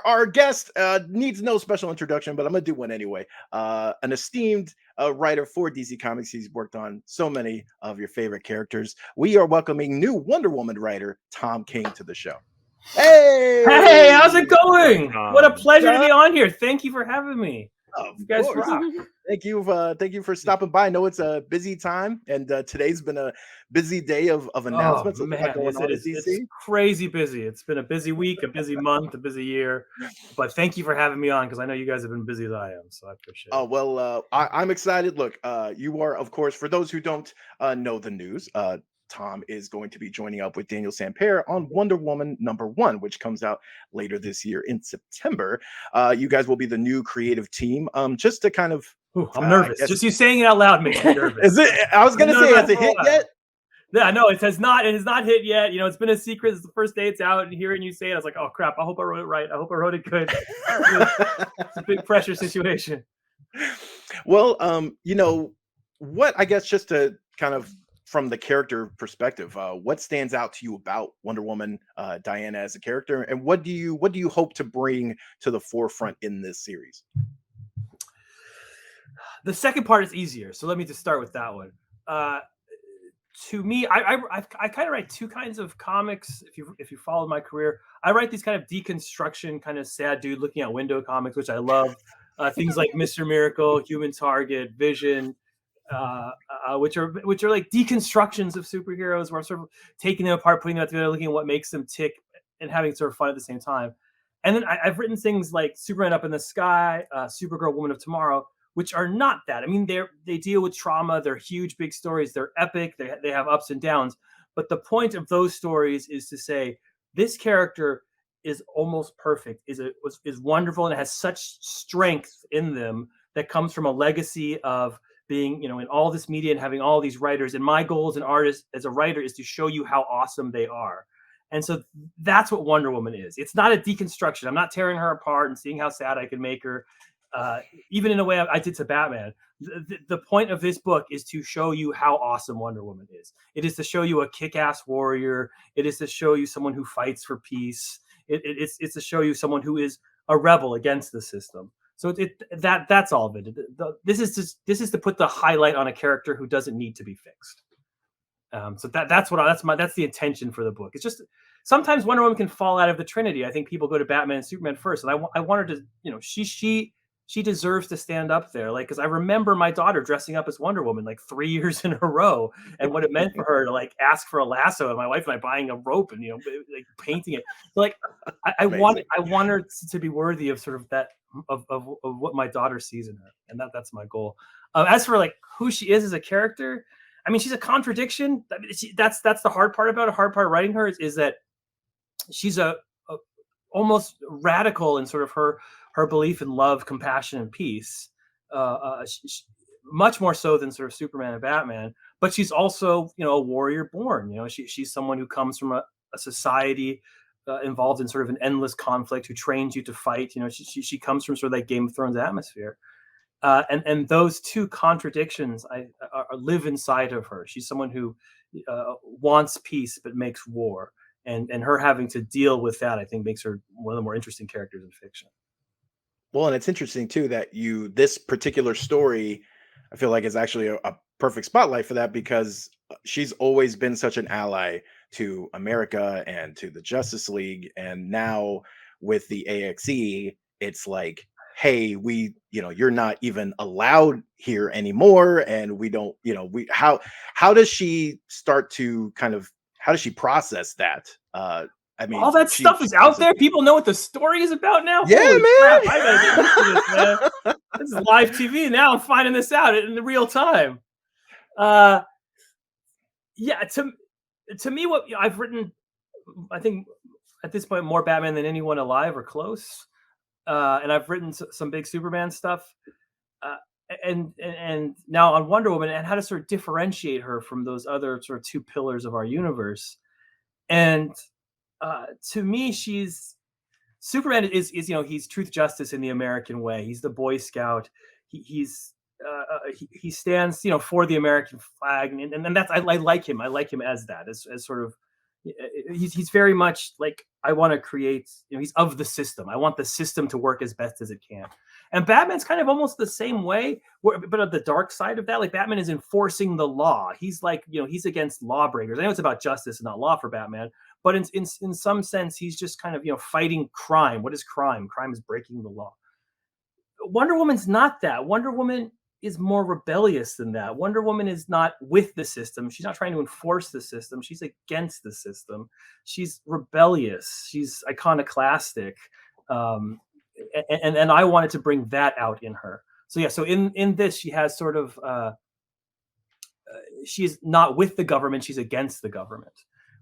Our guest needs no special introduction, but I'm gonna do one anyway. An esteemed writer for DC Comics. He's worked on so many of your favorite characters. We are welcoming new Wonder Woman writer Tom King to the show. Hey, how's it going? What a pleasure to Tom. be on here. Thank you for having me. Of You guys course. rock. Thank you for stopping by. I know it's a busy time, and today's been a busy day of announcements. Oh Of what's man, going on in it's DC. crazy busy. It's been a busy week, a busy month, a busy year. But thank you for having me on because I know you guys have been busy as I am, so I appreciate Oh it. well, I'm excited. Look, you are, of course, for those who don't know the news. Tom is going to be joining up with Daniel Sampere on Wonder Woman #1, which comes out later this year in September. You guys will be the new creative team. Just to kind of, Ooh, I'm I nervous. guess, Just you saying it out loud makes me nervous. is it? I was gonna say, has it For a hit while. yet? Yeah, no, it has not. It has not hit yet. You know, it's been a secret. It's the first day it's out, and hearing you say it, I was like, "Oh crap! I hope I wrote it right. I hope I wrote it good." It's a big pressure situation. Well, what I guess just to kind of from the character perspective, what stands out to you about Wonder Woman, Diana as a character, and what do you hope to bring to the forefront in this series? The second part is easier, so let me just start with that one. Uh, to me, I kind of write two kinds of comics. If you followed my career, I write these kind of deconstruction, kind of sad dude looking out window comics, which I love. Things like Mr. Miracle, Human Target, Vision, which are like deconstructions of superheroes, where I'm sort of taking them apart, putting them together, looking at what makes them tick, and having sort of fun at the same time. And then I've written things like Superman Up in the Sky, Supergirl, Woman of Tomorrow, which are not that. I mean, they deal with trauma. They're huge, big stories. They're epic. They have ups and downs. But the point of those stories is to say this character is almost perfect, is wonderful, and has such strength in them that comes from a legacy of being, in all this media and having all these writers. And my goal as an artist, as a writer, is to show you how awesome they are. And so that's what Wonder Woman is. It's not a deconstruction. I'm not tearing her apart and seeing how sad I can make her. Even in a way I did to Batman. The point of this book is to show you how awesome Wonder Woman is. It is to show you a kick-ass warrior. It is to show you someone who fights for peace. It's to show you someone who is a rebel against the system. So that's all of it. This is to put the highlight on a character who doesn't need to be fixed. So that's the intention for the book. It's just sometimes Wonder Woman can fall out of the Trinity. I think people go to Batman and Superman first, and I want her to, she deserves to stand up there. Like, because I remember my daughter dressing up as Wonder Woman like 3 years in a row, and what it meant for her to like ask for a lasso, and my wife and I buying a rope and like painting it. So, like, I want her to be worthy of sort of that of what my daughter sees in her, and that's my goal. As for like who she is as a character, I mean, she's a contradiction. I mean, that's the hard part about it. Hard part of writing her is that she's a almost radical in sort of her belief in love, compassion, and peace. Much more so than sort of Superman and Batman. But she's also, a warrior born. She's someone who comes from a society involved in sort of an endless conflict, who trains you to fight. She comes from sort of that Game of Thrones atmosphere. And those two contradictions live inside of her. She's someone who wants peace but makes war, and her having to deal with that, I think, makes her one of the more interesting characters in fiction. Well, and it's interesting too that this particular story, I feel like, is actually a perfect spotlight for that, because she's always been such an ally to America and to the Justice League, and now with the AXE, it's like, hey, you're not even allowed here anymore, and we don't, how does she start to kind of, how does she process that? I mean, all that stuff is out there. People know what the story is about now. Yeah, Holy man. Crap, I gotta get used to this, man. This is live TV now. I'm finding this out in the real time. Yeah, to me, what I've written, I think at this point, more Batman than anyone alive or close. And I've written some big Superman stuff. And now on Wonder Woman, and how to sort of differentiate her from those other sort of two pillars of our universe. And to me, Superman is he's truth, justice in the American way. He's the Boy Scout. He stands for the American flag, and that's I like him. I like him as that, as sort of he's very much like, I want to create, he's of the system. I want the system to work as best as it can. And Batman's kind of almost the same way, but on the dark side of that, like Batman is enforcing the law. He's like, he's against lawbreakers. I know it's about justice and not law for Batman, but in some sense, he's just kind of, fighting crime. What is crime? Crime is breaking the law. Wonder Woman's not that. Wonder Woman is more rebellious than that. Wonder Woman is not with the system. She's not trying to enforce the system. She's against the system. She's rebellious. She's iconoclastic. And I wanted to bring that out in her. So yeah, so in this, she has sort of, she's not with the government. She's against the government,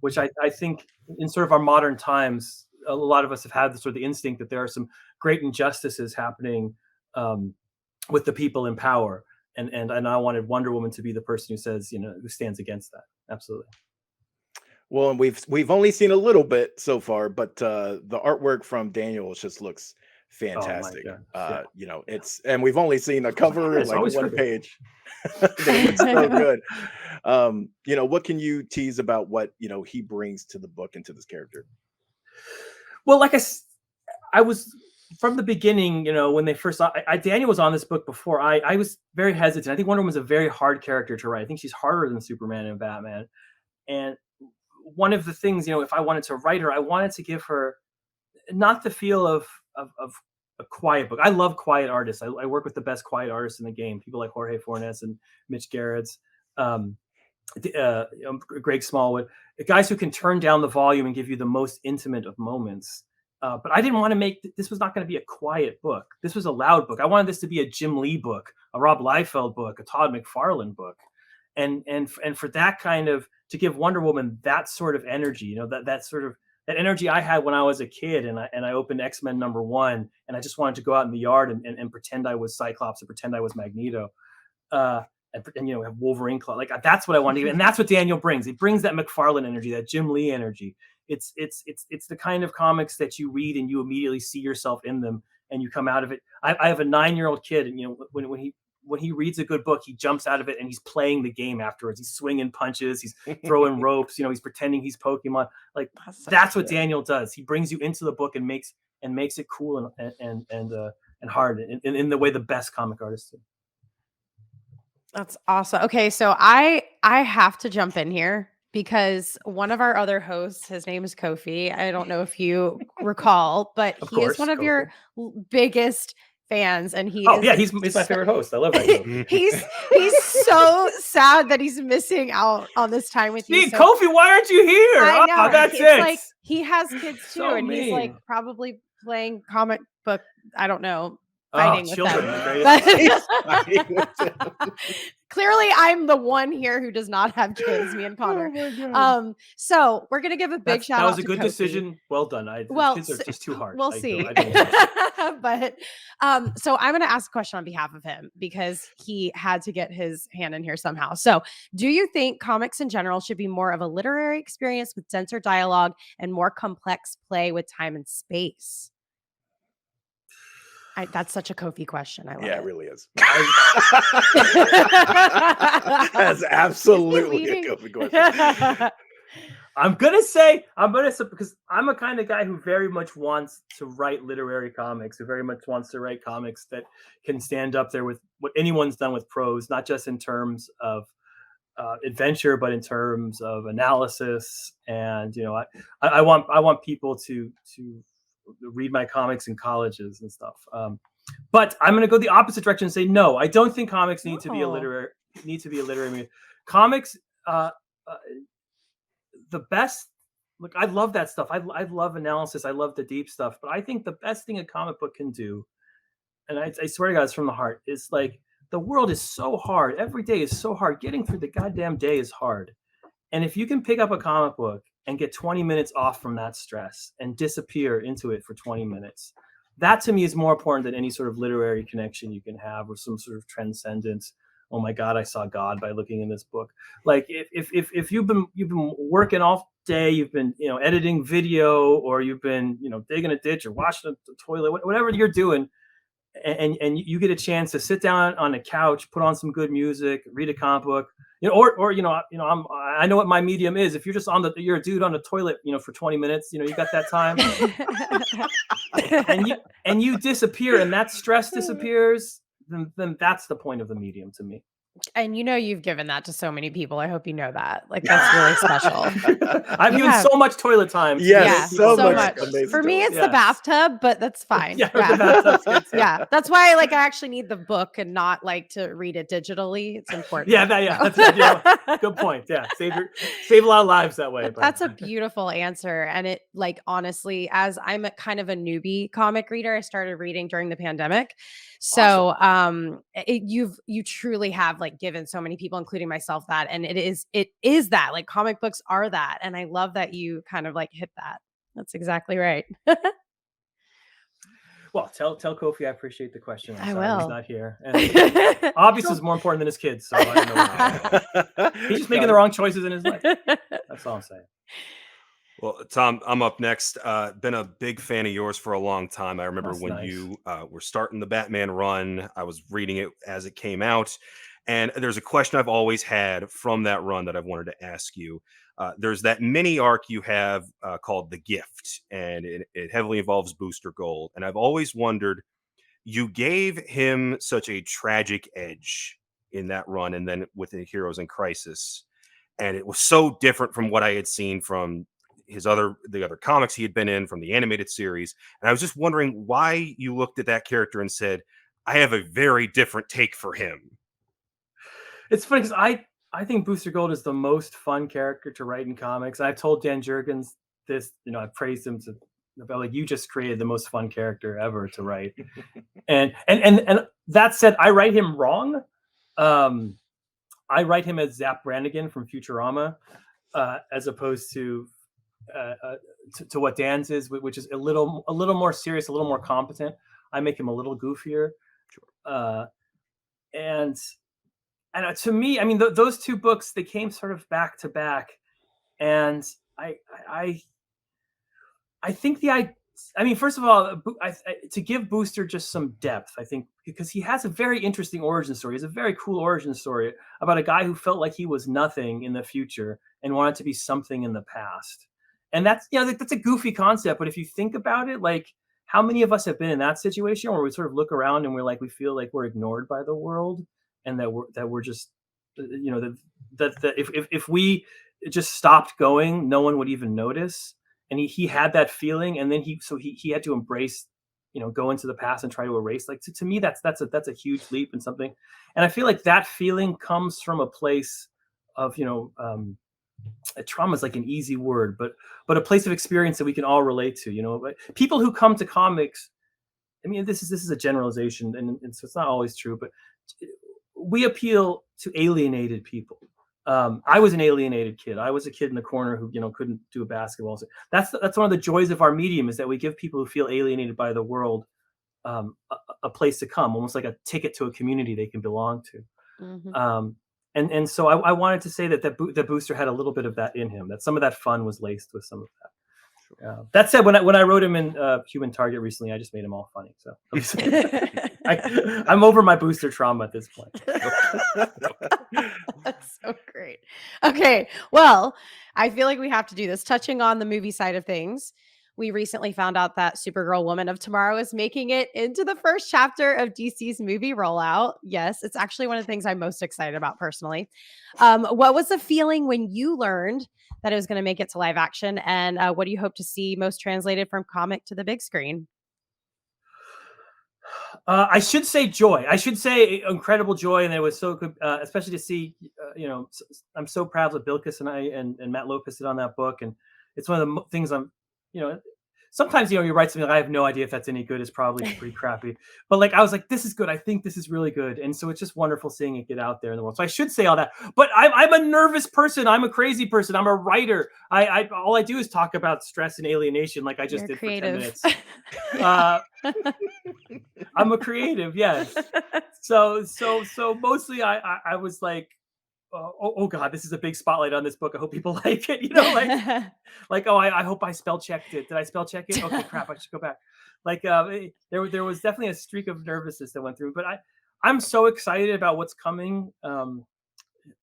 which I think in sort of our modern times, a lot of us have had the sort of the instinct that there are some great injustices happening with the people in power, and I wanted Wonder Woman to be the person who says, who stands against that. Absolutely. Well, and we've only seen a little bit so far, but the artwork from Daniel just looks fantastic. And we've only seen a cover, it's like one great. page. It looks so good. What can you tease about what he brings to the book and to this character? Well, like I was from the beginning, when they first saw, Daniel was on this book before. I was very hesitant. I think Wonder Woman's a very hard character to write. I think she's harder than Superman and Batman. And one of the things, if I wanted to write her, I wanted to give her not the feel of a quiet book. I love quiet artists. I work with the best quiet artists in the game. People like Jorge Fornes and Mitch Gerrits, Greg Smallwood, guys who can turn down the volume and give you the most intimate of moments. But I didn't want to this was not going to be a quiet book. This was a loud book. I wanted this to be a Jim Lee book, a Rob Liefeld book, a Todd McFarlane book. And for that kind of, to give Wonder Woman that sort of energy, that energy I had when I was a kid, and I opened X-Men #1, and I just wanted to go out in the yard and pretend I was Cyclops and pretend I was Magneto, and have Wolverine claw. Like, that's what I wanted to give, and that's what Daniel brings. He brings that McFarlane energy, that Jim Lee energy. It's the kind of comics that you read and you immediately see yourself in them, and you come out of it. I have a 9-year-old kid, and when he reads a good book, he jumps out of it and he's playing the game afterwards. He's swinging punches, he's throwing ropes, he's pretending he's Pokemon. Like, that's what Daniel does. He brings you into the book and makes it cool and hard in the way the best comic artists do. That's awesome. Okay, so I have to jump in here because one of our other hosts, his name is Kofi. I don't know if you recall, but he is one of Kofi. Your biggest fans, and he's my favorite host. I love that. he's so sad that he's missing out on this time with you. So, Kofi, why aren't you here? I know. That's it's it. Like, he has kids too, so and mean. he's like probably playing comic book. I don't know. Fighting with children, them. Clearly, I'm the one here who does not have kids, me and Connor. So we're gonna give a big shout out. That was a to good Kofi. Decision. Well done. Kids are just too hard. We'll see. But so I'm gonna ask a question on behalf of him because he had to get his hand in here somehow. So, do you think comics in general should be more of a literary experience with denser dialogue and more complex play with time and space? That's such a Kofi question. I love it. It really is. That's absolutely a Kofi question. I'm gonna say because I'm a kind of guy who very much wants to write literary comics, who very much wants to write comics that can stand up there with what anyone's done with prose, not just in terms of adventure, but in terms of analysis. And I want people to read my comics in colleges and stuff. But I'm going to go the opposite direction and say, no, I don't think comics need to be a literary medium. Comics, the best, look, I love that stuff. I love analysis. I love the deep stuff, but I think the best thing a comic book can do, and I swear to God, it's from the heart, is like, the world is so hard. Every day is so hard. Getting through the goddamn day is hard. And if you can pick up a comic book and get 20 minutes off from that stress and disappear into it for 20 minutes, that to me is more important than any sort of literary connection you can have or some sort of transcendence. Oh my God, I saw God by looking in this book. Like, if you've been working all day, you've been editing video, or you've been digging a ditch or washing the toilet, whatever you're doing, and you get a chance to sit down on a couch, put on some good music, read a comic book. I know what my medium is. If you're just you're a dude on the toilet, for 20 minutes, you got that time, and you disappear, and that stress disappears, then that's the point of the medium to me. And you've given that to so many people. I hope you know that. Like, that's really special. I've given so much toilet time. Yes, so so much. amazing For me, it's Yes. the bathtub, but that's fine. Yeah, the bathtub's good too. Yeah, that's why I actually need the book and not like to read it digitally. It's important. That's good point. Yeah, save a lot of lives that way. But That's a beautiful answer. And it honestly, as I'm kind of a newbie comic reader, I started reading during the pandemic. So you truly have given so many people, including myself, that, and it is that comic books are that. And I love that you kind of hit that. That's exactly right. Well, tell Kofi I appreciate the question. I sorry will. He's not here. And obviously, it's more important than his kids. So I don't know. He's just making the wrong choices in his life. That's all I'm saying. Well, Tom, I'm up next. Been a big fan of yours for a long time. I remember when nice. you were starting the Batman run. I was reading it as it came out. And there's a question I've always had from that run that I've wanted to ask you. There's that mini arc you have called The Gift, and it heavily involves Booster Gold. And I've always wondered, you gave him such a tragic edge in that run, and then with the Heroes in Crisis. And it was so different from what I had seen from the other comics he had been in, from the animated series. And I was just wondering why you looked at that character and said, I have a very different take for him. It's funny because I think Booster Gold is the most fun character to write in comics. I've told Dan Jurgens this, I've praised him about you just created the most fun character ever to write. and that said, I write him wrong. I write him as Zap Brannigan from Futurama, as opposed to what Dan's is, which is a little more serious, a little more competent. I make him a little goofier. And to me, I mean, those two books, they came sort of back to back, and I think first of all, to give Booster just some depth, I think, because he has a very interesting origin story. He has a very cool origin story about a guy who felt like he was nothing in the future and wanted to be something in the past. And that's a goofy concept, but if you think about it, how many of us have been in that situation where we sort of look around and we feel like we're ignored by the world, and that we're just, that if we just stopped going, no one would even notice. And he had that feeling, and then he had to embrace, go into the past and try to erase. To me, that's a huge leap and something. And I feel like that feeling comes from a place of, trauma is like an easy word, but a place of experience that we can all relate to. People who come to comics, I mean, this is a generalization, and so it's not always true, but we appeal to alienated people. I was an alienated kid. I was a kid in the corner who, couldn't do a basketball. So that's one of the joys of our medium, is that we give people who feel alienated by the world a place to come, almost like a ticket to a community they can belong to. Mm-hmm. And so I wanted to say that Booster had a little bit of that in him, that some of that fun was laced with some of that. That said, when I wrote him in Human Target recently, I just made him all funny. So I'm over my Booster trauma at this point. That's so great. Okay, well, I feel like we have to do this. Touching on the movie side of things, we recently found out that Supergirl Woman of Tomorrow is making it into the first chapter of DC's movie rollout. Yes, it's actually one of the things I'm most excited about personally. What was the feeling when you learned that it was going to make it to live action? And what do you hope to see most translated from comic to the big screen? I should say joy. I should say incredible joy. And it was so good, especially to see, I'm so proud that Bilkis and Matt Lopez did on that book. And it's one of the things sometimes, you write something I have no idea if that's any good. It's probably pretty crappy. But I was like, this is good. I think this is really good. And so it's just wonderful seeing it get out there in the world. So I should say all that. But I'm a nervous person. I'm a crazy person. I'm a writer. All I do is talk about stress and alienation, like I just You're did creative. for 10 minutes. I'm a creative, yes. So mostly I was like, oh God, this is a big spotlight on this book. I hope people like it. I hope I spell checked it. Did I spell check it? Okay, crap, I should go back. There was definitely a streak of nervousness that went through, but I'm so excited about what's coming.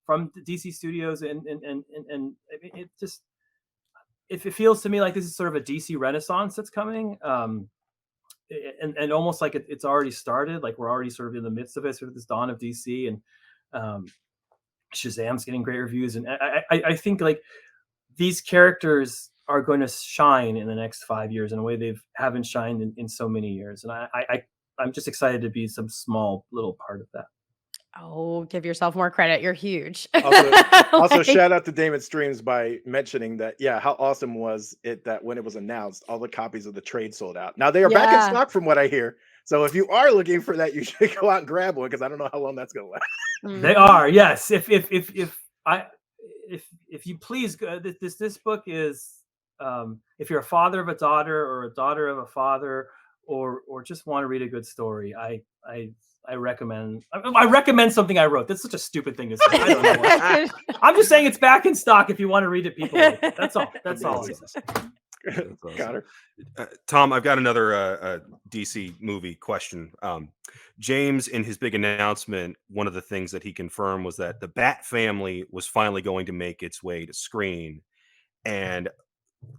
from the DC Studios, and it just it feels to me like this is sort of a DC renaissance that's coming. And almost like it's already started, like we're already sort of in the midst of it, sort of this dawn of DC, and Shazam's getting great reviews, and I think like these characters are going to shine in the next 5 years in a way they haven't shined in so many years, and I'm just excited to be some small little part of that. Oh, give yourself more credit. You're huge. Also, Like, shout out to Damon Streams by mentioning that, yeah, how awesome was it that when it was announced, all the copies of the trade sold out. Now they are back in yeah. stock from what I hear. So if you are looking for that, you should go out and grab one because I don't know how long that's gonna last. They Mhm. are, yes. If you please, this book is, if you're a father of a daughter or a daughter of a father, or just want to read a good story, I recommend something I wrote. That's such a stupid thing to say. I don't know why. I'm just saying it's back in stock if you want to read it, people. Like it. That's all. That's all. Amazing. That's awesome. Connor. Tom, I've got another DC movie question. James, in his big announcement, one of the things that he confirmed was that the Bat Family was finally going to make its way to screen, and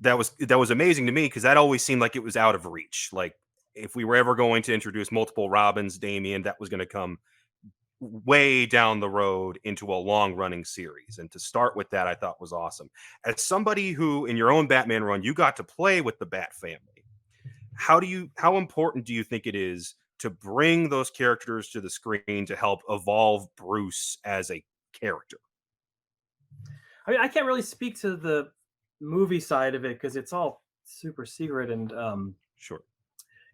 that was amazing to me because that always seemed like it was out of reach. Like if we were ever going to introduce multiple Robins, Damian, that was going to come way down the road into a long running series. And to start with that, I thought was awesome. As somebody who, in your own Batman run, you got to play with the Bat Family, how important do you think it is to bring those characters to the screen to help evolve Bruce as a character? I mean, I can't really speak to the movie side of it because it's all super secret, and Sure.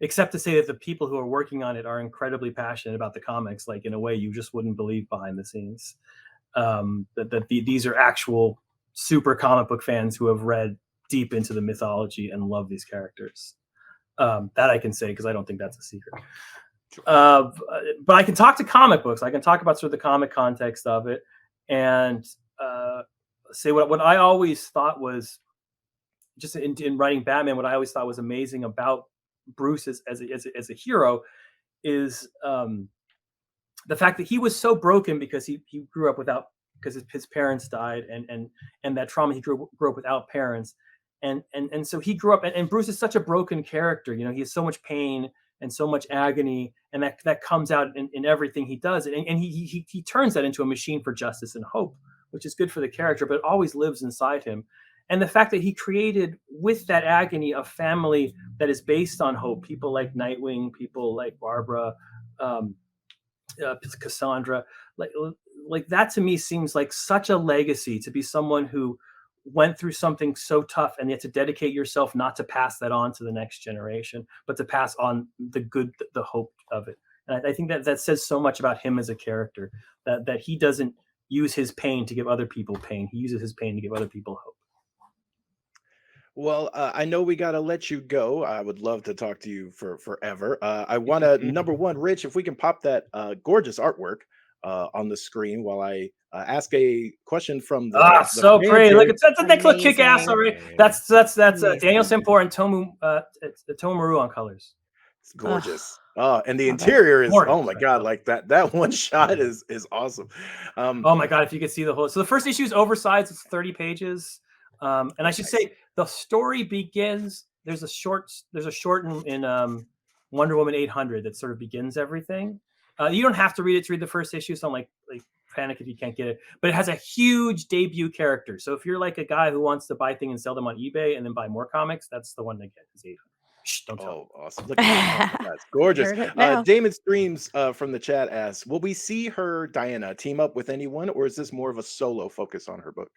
except to say that the people who are working on it are incredibly passionate about the comics, like in a way you just wouldn't believe behind the scenes. These are actual super comic book fans who have read deep into the mythology and love these characters. That I can say because I don't think that's a secret. But I can talk to comic books. I can talk about sort of the comic context of it, and say what I always thought was, just in writing Batman, what I always thought was amazing about Bruce as a hero is the fact that he was so broken because he grew up without, because his parents died, and that trauma, he grew up without parents, and so he grew up, and Bruce is such a broken character. You know, he has so much pain and so much agony, and that comes out in everything he does, and he turns that into a machine for justice and hope, which is good for the character, but it always lives inside him. And the fact that he created with that agony a family that is based on hope, people like Nightwing, people like Barbara, Cassandra, like that to me seems like such a legacy, to be someone who went through something so tough and yet to dedicate yourself not to pass that on to the next generation, but to pass on the good, the hope of it. And I think that says so much about him as a character, that he doesn't use his pain to give other people pain. He uses his pain to give other people hope. Well, I know we got to let you go. I would love to talk to you for forever. I want to, number one, Rich, if we can pop that gorgeous artwork on the screen while I ask a question from the So fans pretty. here. Look, that next look kick ass Amazing. already. That's Daniel Amazing. Sempor and Tomomaru on colors. It's gorgeous. And the love it. interior is, Gorgeous, oh my right? God, like that one shot is awesome. Oh my God, if you could see the whole. So the first issue is oversized. It's 30 pages. And I should say the story begins. There's a short in Wonder Woman 800 that sort of begins everything. You don't have to read it to read the first issue. So I'm like panic if you can't get it. But it has a huge debut character. So if you're like a guy who wants to buy things and sell them on eBay and then buy more comics, that's the one to get. Is 800. Shh, don't tell. Oh, awesome. Look at that. Oh, that's gorgeous. Heard it now. Damon Streams from the chat asks, will we see her, Diana, team up with anyone, or is this more of a solo focus on her book?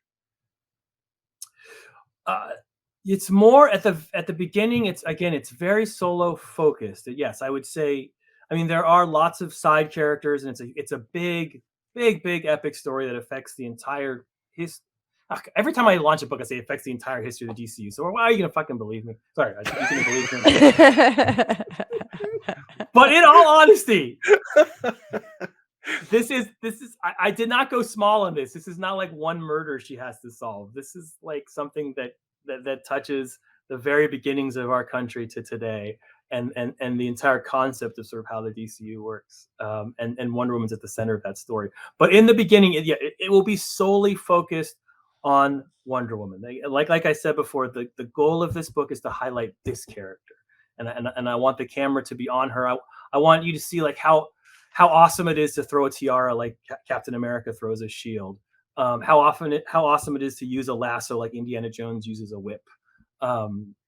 It's more at the beginning. It's very solo focused. Yes, I would say. I mean, there are lots of side characters, and it's a big epic story that affects the entire every time I launch a book, I say it affects the entire history of the DCU. So why are you gonna fucking believe me? Sorry, you can believe me. But in all honesty, this is I did not go small on this. This is not like one murder she has to solve. This is like something that touches the very beginnings of our country to today. and the entire concept of sort of how the DCU works. And Wonder Woman's at the center of that story. But in the beginning, it will be solely focused on Wonder Woman. Like I said before, the goal of this book is to highlight this character, and I want the camera to be on her. I want you to see like how awesome it is to throw a tiara like Captain America throws a shield. How awesome it is to use a lasso like Indiana Jones uses a whip.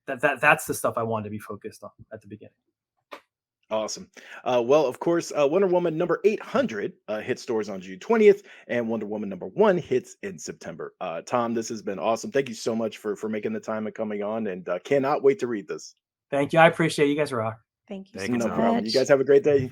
That's the stuff I wanted to be focused on at the beginning. Awesome. Well, of course, Wonder Woman number 800 hits stores on June 20th, and Wonder Woman number 1 hits in September. Tom, this has been awesome. Thank you so much for making the time and coming on, and cannot wait to read this. Thank you. I appreciate it. You guys rock. Thank you Thank so you, No Tom. problem. You much. guys have a great day.